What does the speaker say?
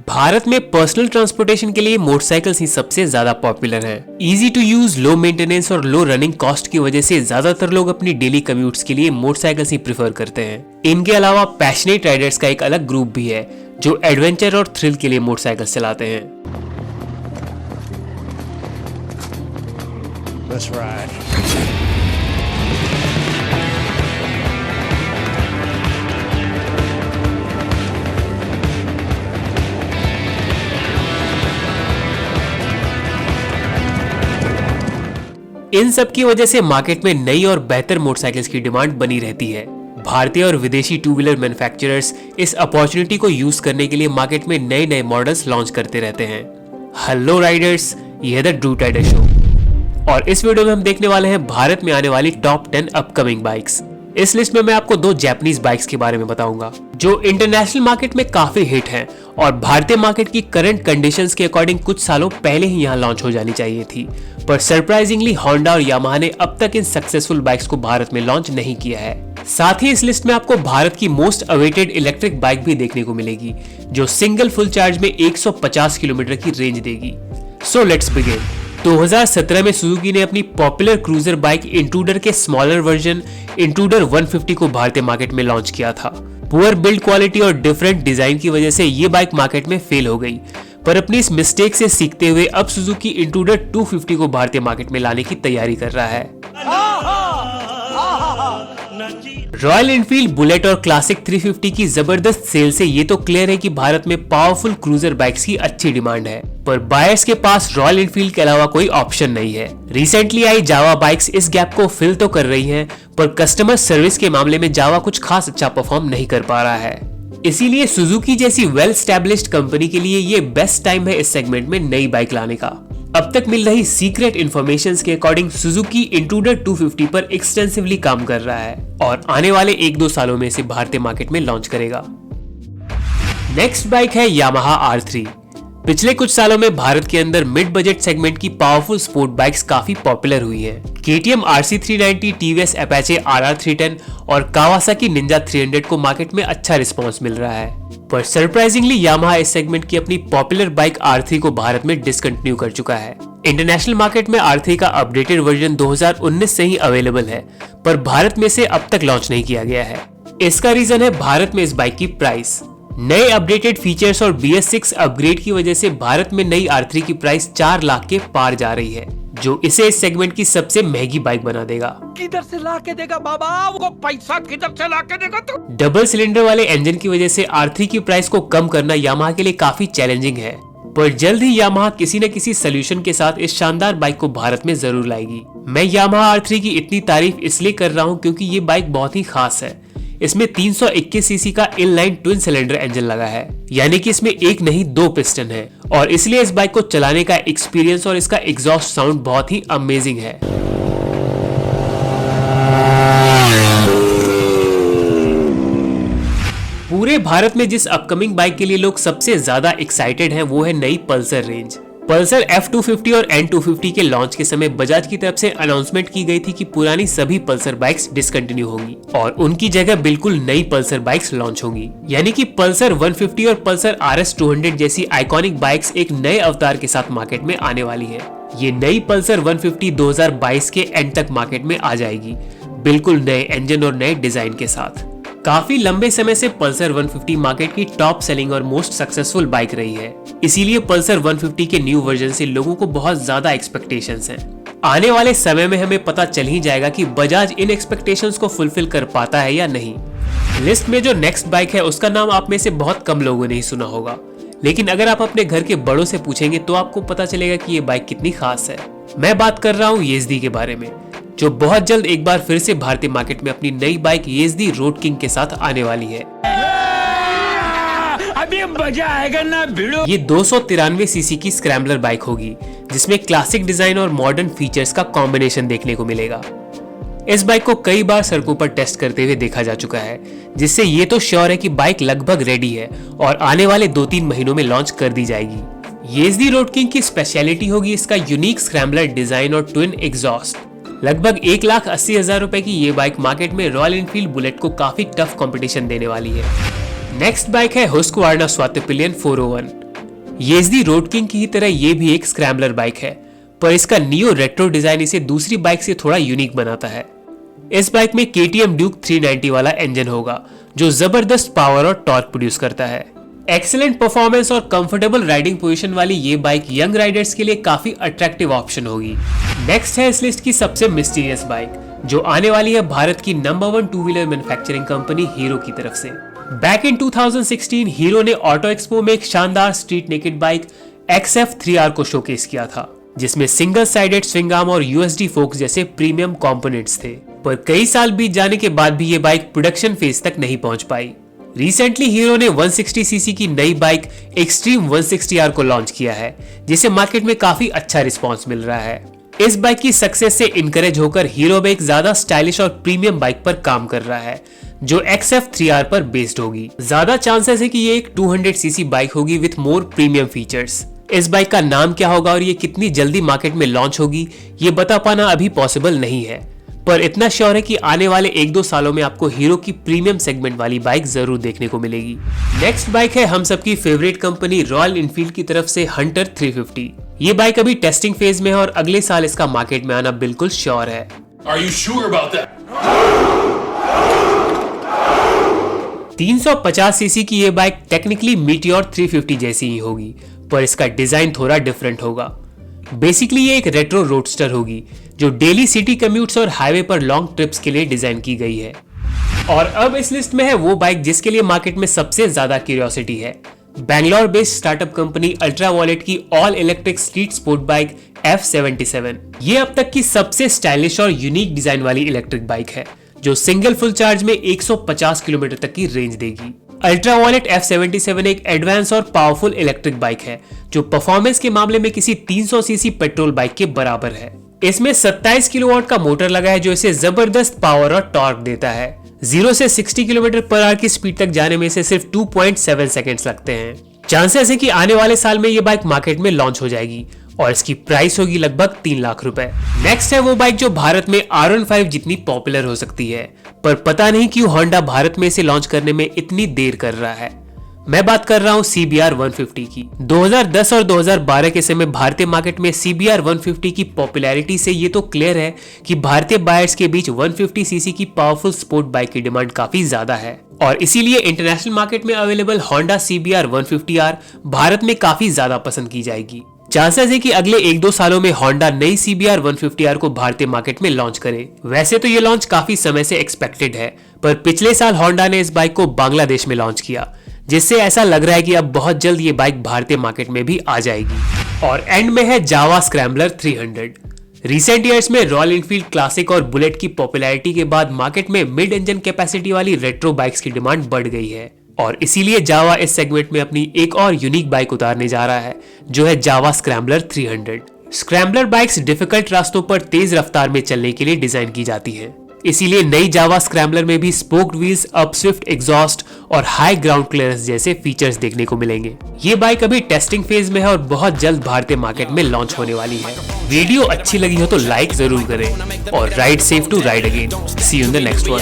भारत में personal transportation के लिए मोटरसाइकिल्स ही सबसे ज्यादा पॉपुलर हैं। Easy to use, low maintenance और लो रनिंग कॉस्ट की वजह से ज्यादातर लोग अपनी डेली कम्यूट्स के लिए मोटरसाइकिल्स ही प्रेफर करते हैं। इनके अलावा पैशनेट राइडर्स का एक अलग ग्रुप भी है जो एडवेंचर और थ्रिल के लिए मोटरसाइकिल चलाते हैं। Let's ride. इन सब की वजह से मार्केट में नई और बेहतर मोटरसाइकिल्स की डिमांड बनी रहती है। भारतीय और विदेशी टू व्हीलर मैन्युफैक्चरर्स इस अपॉर्चुनिटी को यूज करने के लिए मार्केट में नए नए मॉडल्स लॉन्च करते रहते हैं। हेलो राइडर्स, ये है द ड्रूट राइडर शो और इस वीडियो में हम देखने वाले हैं भारत में आने वाली टॉप 10 अपकमिंग बाइक्स। इस लिस्ट में मैं आपको 2 जापानीज बाइक्स के बारे में बताऊंगा जो इंटरनेशनल मार्केट में काफी हिट हैं और भारतीय मार्केट की करंट कंडीशंस के अकॉर्डिंग कुछ सालों पहले ही यहाँ लॉन्च हो जानी चाहिए थी, पर सरप्राइजिंगली होंडा और यामाहा ने अब तक इन सक्सेसफुल बाइक्स को भारत में लॉन्च नहीं किया है। साथ ही इस लिस्ट में आपको भारत की मोस्ट अवेटेड इलेक्ट्रिक बाइक भी देखने को मिलेगी जो सिंगल फुल चार्ज में 150 किलोमीटर की रेंज देगी। So let's begin. 2017 में सुजुकी ने अपनी पॉपुलर क्रूजर बाइक इंट्रूडर के स्मॉलर वर्जन इंट्रूडर 150 को भारतीय मार्केट में लॉन्च किया था। पुअर बिल्ड क्वालिटी और डिफरेंट डिजाइन की वजह से ये बाइक मार्केट में फेल हो गई, पर अपनी इस मिस्टेक से सीखते हुए अब सुजुकी इंट्रूडर 250 को भारतीय मार्केट में लाने की तैयारी कर रहा है। रॉयल एनफील्ड बुलेट और क्लासिक 350 की जबरदस्त सेल से ये तो क्लियर है कि भारत में पावरफुल क्रूजर बाइक्स की अच्छी डिमांड है, पर बायर्स के पास रॉयल एनफील्ड के अलावा कोई ऑप्शन नहीं है। रिसेंटली आई जावा बाइक्स इस गैप को फिल तो कर रही हैं, पर कस्टमर सर्विस के मामले में जावा कुछ खास अच्छा परफॉर्म नहीं कर पा रहा है। इसीलिए सुजुकी जैसी वेल स्टैब्लिश्ड कंपनी के लिए ये बेस्ट टाइम है इस सेगमेंट में नई बाइक लाने का। अब तक मिल रही सीक्रेट इन्फॉर्मेशंस के अकॉर्डिंग सुजुकी इंट्रूडर 250 पर एक्सटेंसिवली काम कर रहा है और आने वाले 1-2 सालों में इसे भारतीय मार्केट में लॉन्च करेगा। नेक्स्ट बाइक है यामाहा R3। पिछले कुछ सालों में भारत के अंदर मिड बजट सेगमेंट की पावरफुल स्पोर्ट बाइक्स काफी पॉपुलर हुई हैं। KTM RC390, TVS Apache RR310 और कावासाकी निंजा 300 को मार्केट में अच्छा रिस्पांस मिल रहा है, पर सरप्राइजिंगली यामाहा इस सेगमेंट की अपनी पॉपुलर बाइक R3 को भारत में डिसकंटिन्यू कर चुका है। इंटरनेशनल मार्केट में R3 का अपडेटेड वर्जन 2019 से ही अवेलेबल है, पर भारत में से अब तक लॉन्च नहीं किया गया है। इसका रीजन है भारत में इस बाइक की प्राइस। नए अपडेटेड फीचर्स और BS6 अपग्रेड की वजह से भारत में नई R3 की प्राइस 4 लाख के पार जा रही है, जो इसे इस सेगमेंट की सबसे महंगी बाइक बना देगा। किधर से ला के देगा बाबा, वो पैसा किधर से ला के देगा तू? डबल सिलेंडर वाले इंजन की वजह से R3 की प्राइस को कम करना यामाहा के लिए काफी चैलेंजिंग है, पर जल्द ही यामाहा किसी न किसी सोल्यूशन के साथ इस शानदार बाइक को भारत में जरूर लाएगी। मैं यामाहा R3 की इतनी तारीफ इसलिए कर रहा हूँ क्योंकि ये बाइक बहुत ही खास है। इसमें 321 सीसी का इनलाइन ट्विन सिलेंडर इंजन लगा है, यानी कि इसमें एक नहीं 2 पिस्टन है और इसलिए इस बाइक को चलाने का एक्सपीरियंस और इसका एग्जॉस्ट साउंड बहुत ही अमेजिंग है। पूरे भारत में जिस अपकमिंग बाइक के लिए लोग सबसे ज्यादा एक्साइटेड हैं वो है नई पल्सर रेंज। पल्सर F250 और N250 के लॉन्च के समय बजाज की तरफ से अनाउंसमेंट की गई थी कि पुरानी सभी पल्सर बाइक्स डिसकंटिन्यू होंगी और उनकी जगह बिल्कुल नई पल्सर बाइक्स लॉन्च होंगी, यानी कि पल्सर 150 और पल्सर RS 200 जैसी आइकॉनिक बाइक्स एक नए अवतार के साथ मार्केट में आने वाली है। ये नई पल्सर 150 2022 के एंड तक मार्केट में आ जाएगी, बिल्कुल नए इंजन और नए डिजाइन के साथ। काफी लंबे समय से पल्सर 150 मार्केट की टॉप सेलिंग और मोस्ट सक्सेसफुल बाइक रही है, इसीलिए पल्सर 150 के न्यू वर्जन से लोगों को बहुत ज्यादा एक्सपेक्टेशंस हैं। आने वाले समय में हमें पता चल ही जाएगा कि बजाज इन एक्सपेक्टेशंस को फुलफिल कर पाता है या नहीं। लिस्ट में जो नेक्स्ट बाइक है उसका नाम आप में से बहुत कम लोगों ने ही सुना होगा, लेकिन अगर आप अपने घर के बड़ों से पूछेंगे तो आपको पता चलेगा कि ये बाइक कितनी खास है। मैं बात कर रहा हूँ येज़दी के बारे में, जो बहुत जल्द एक बार फिर से भारतीय मार्केट में अपनी नई बाइक येज़दी रोड किंग के साथ आने वाली है। अभी मजा आएगा ना भिड़ो। ये 293 सीसी की स्क्रैम्बलर बाइक होगी जिसमें क्लासिक डिजाइन और मॉडर्न फीचर्स का कॉम्बिनेशन देखने को मिलेगा। इस बाइक को कई बार सड़कों पर टेस्ट करते हुए देखा जा चुका है, जिससे ये तो श्योर है कि बाइक लगभग रेडी है और आने वाले 2-3 महीनों में लॉन्च कर दी जाएगी। येज़दी रोड किंग की स्पेशलिटी होगी इसका यूनिक स्क्रैम्बलर डिजाइन और ट्विन एग्जॉस्ट। लगभग 1,80,000 रुपए की ये बाइक मार्केट में रॉयल एनफील्ड बुलेट को काफी टफ कंपटीशन देने वाली है। नेक्स्ट बाइक है हुस्कवार्ना स्वाते पिलियन 401। येज़दी रोड किंग की ही तरह ये भी एक स्क्रैम्बलर बाइक है, पर इसका नियो रेट्रो डिजाइन इसे दूसरी बाइक से थोड़ा यूनिक बनाता है। इस बाइक में KTM ड्यूक 390 वाला इंजन होगा जो जबरदस्त पावर और टॉर्क प्रोड्यूस करता है। एक्सीलेंट परफॉर्मेंस और कंफर्टेबल राइडिंग पोजीशन वाली ये बाइक यंग राइडर्स के लिए काफी अट्रैक्टिव ऑप्शन होगी। नेक्स्ट है इस लिस्ट की सबसे मिस्टीरियस बाइक, जो आने वाली है भारत की number 1 two wheeler manufacturing company hero की तरफ से। बैक इन 2016 हीरो ने ऑटो एक्सपो में एक शानदार स्ट्रीट नेकेड बाइक XF3R को शोकेस किया था, जिसमें सिंगल साइडेड स्विंग आर्म और USD फोक्स जैसे प्रीमियम कंपोनेंट्स थे। पर कई साल बीत जाने के बाद भी ये बाइक प्रोडक्शन फेज तक नहीं पहुंच पाई। रिसेंटली हीरो ने 160cc की नई बाइक एक्सट्रीम 160R को लॉन्च किया है, जिसे मार्केट में काफी अच्छा रिस्पांस मिल रहा है। इस बाइक की सक्सेस से इनकरेज होकर हीरो एक ज्यादा स्टाइलिश और प्रीमियम बाइक पर काम कर रहा है, जो XF3R पर बेस्ड होगी। ज्यादा चांसेस है कि ये एक 200cc बाइक होगी विथ मोर प्रीमियम फीचर्स। इस बाइक का नाम क्या होगा और ये कितनी जल्दी मार्केट में लॉन्च होगी, ये बता पाना अभी पॉसिबल नहीं है, पर इतना श्योर है कि आने वाले 1-2 सालों में आपको हीरो की प्रीमियम सेगमेंट वाली बाइक जरूर देखने को मिलेगी। नेक्स्ट बाइक है हम सबकी फेवरेट कंपनी रॉयल इनफील्ड की तरफ से हंटर 350। ये बाइक अभी टेस्टिंग फेज में है और अगले साल इसका मार्केट में आना बिल्कुल श्योर है। Are you sure about that? 350cc की ये बाइक टेक्निकली मीटियोर 350 जैसी ही होगी, पर इसका डिजाइन थोड़ा डिफरेंट होगा। बेसिकली ये एक रेट्रो रोडस्टर होगी जो डेली सिटी कम्यूट्स और हाईवे पर लॉन्ग ट्रिप्स के लिए डिजाइन की गई है। और अब इस लिस्ट में है वो बाइक जिसके लिए मार्केट में सबसे ज्यादा क्यूरियोसिटी है। Bangalore based startup company Ultraviolette की all electric street sport bike F77। ये अब तक की सबसे स्टाइलिश और यूनिक डिजाइन वाली इलेक्ट्रिक बाइक है, जो सिंगल फुल चार्ज में 150 किलोमीटर तक की रेंज देगी। अल्ट्रा वॉलेट F77 एक एडवांस और पावरफुल इलेक्ट्रिक बाइक है, जो परफॉर्मेंस के मामले में किसी 300cc पेट्रोल बाइक के बराबर है। इसमें 27 किलोवाट का मोटर लगा है, जो इसे जबरदस्त पावर और टॉर्क देता है। 0 से 60 किलोमीटर पर आवर की स्पीड तक जाने में इसे सिर्फ 2.7 सेकंड्स लगते हैं। चांसेस है कि आने वाले साल में ये बाइक मार्केट में लॉन्च हो जाएगी और इसकी प्राइस होगी लगभग 3 लाख रुपए। नेक्स्ट है वो बाइक जो भारत में R15 जितनी पॉपुलर हो सकती है, पर पता नहीं क्यों होंडा भारत में इसे लॉन्च करने में इतनी देर कर रहा है। मैं बात कर रहा हूँ CBR 150 की। 2010 और 2012 के समय भारतीय मार्केट में CBR 150 की पॉपुलैरिटी से ये तो क्लियर है कि भारतीय बायर्स के बीच 150cc की पावरफुल स्पोर्ट बाइक की डिमांड काफी ज्यादा है, और इसीलिए इंटरनेशनल मार्केट में available Honda CBR 150R Bharat में काफी ज्यादा पसंद की जाएगी। चांसेस है कि अगले 1-2 सालों में होंडा नई CBR 150R को भारतीय मार्केट में लॉन्च करे। वैसे तो ये लॉन्च काफी समय से एक्सपेक्टेड है, पर पिछले साल होंडा ने इस बाइक को बांग्लादेश में लॉन्च किया, जिससे ऐसा लग रहा है कि अब बहुत जल्द ये बाइक भारतीय मार्केट में भी आ जाएगी। और एंड में है जावा स्क्रैम्बलर 300। रिसेंट ईयर्स में रॉयल इनफील्ड क्लासिक और बुलेट की पॉपुलैरिटी के बाद मार्केट में मिड इंजन कैपेसिटी वाली रेट्रो बाइक्स की डिमांड बढ़ गई है, और इसीलिए जावा इस सेगमेंट में अपनी एक और यूनिक बाइक उतारने जा रहा है, जो है जावा स्क्रैम्बलर 300। स्क्रैम्बलर बाइक्स डिफिकल्ट रास्तों पर तेज रफ्तार में चलने के लिए डिजाइन की जाती हैं। इसीलिए नई जावा स्क्रैम्बलर में भी spoked wheels, up Swift exhaust और हाई ग्राउंड क्लियरेंस जैसे फीचर्स देखने को मिलेंगे। ये बाइक अभी टेस्टिंग फेज में है और बहुत जल्द भारतीय मार्केट में लॉन्च होने वाली है। वीडियो अच्छी लगी हो तो लाइक जरूर करें और ride safe to ride again. See you in the next one.